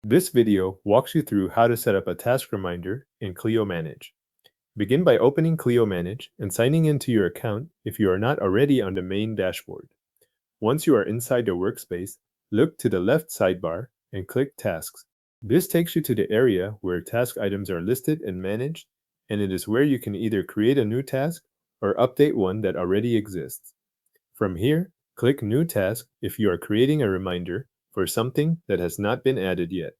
This video walks you through how to set up a task reminder in Clio Manage. Begin by opening Clio Manage and signing into your account if you are not already on the main dashboard. Once you are inside the workspace, look to the left sidebar and click Tasks. This takes you to the area where task items are listed and managed, and it is where you can either create a new task or update one that already exists. From here, click New Task if you are creating a reminder for something that has not been added yet.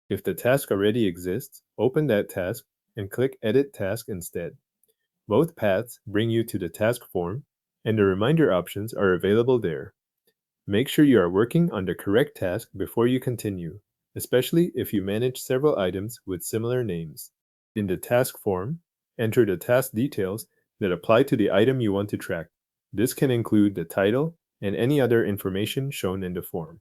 If the task already exists, open that task and click Edit Task instead. Both paths bring you to the task form, and the reminder options are available there. Make sure you are working on the correct task before you continue, especially if you manage several items with similar names. In the task form, enter the task details that apply to the item you want to track. This can include the title and any other information shown in the form.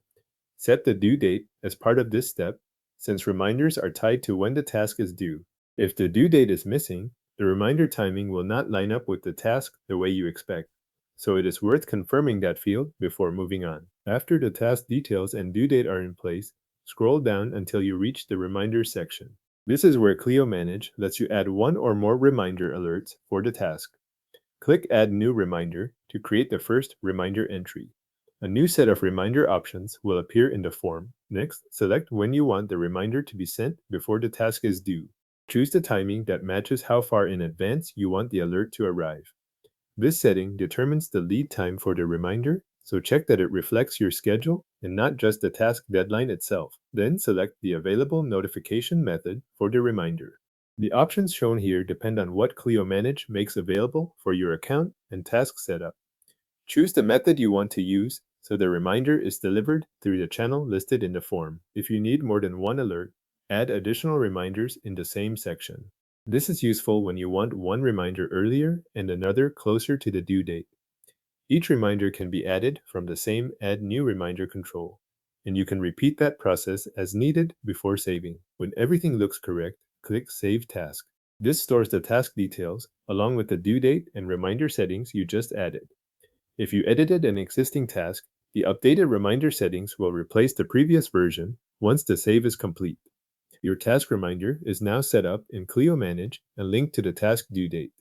Set the due date as part of this step, since reminders are tied to when the task is due. If the due date is missing, the reminder timing will not line up with the task the way you expect, so it is worth confirming that field before moving on. After the task details and due date are in place, scroll down until you reach the Reminders section. This is where Clio Manage lets you add one or more reminder alerts for the task. Click Add New Reminder to create the first reminder entry. A new set of reminder options will appear in the form. Next, select when you want the reminder to be sent before the task is due. Choose the timing that matches how far in advance you want the alert to arrive. This setting determines the lead time for the reminder, so check that it reflects your schedule and not just the task deadline itself. Then select the available notification method for the reminder. The options shown here depend on what Clio Manage makes available for your account and task setup. Choose the method you want to use so the reminder is delivered through the channel listed in the form. If you need more than one alert, add additional reminders in the same section. This is useful when you want one reminder earlier and another closer to the due date. Each reminder can be added from the same Add New Reminder control, and you can repeat that process as needed before saving. When everything looks correct, click Save Task. This stores the task details along with the due date and reminder settings you just added. If you edited an existing task, the updated reminder settings will replace the previous version once the save is complete. Your task reminder is now set up in Clio Manage and linked to the task due date.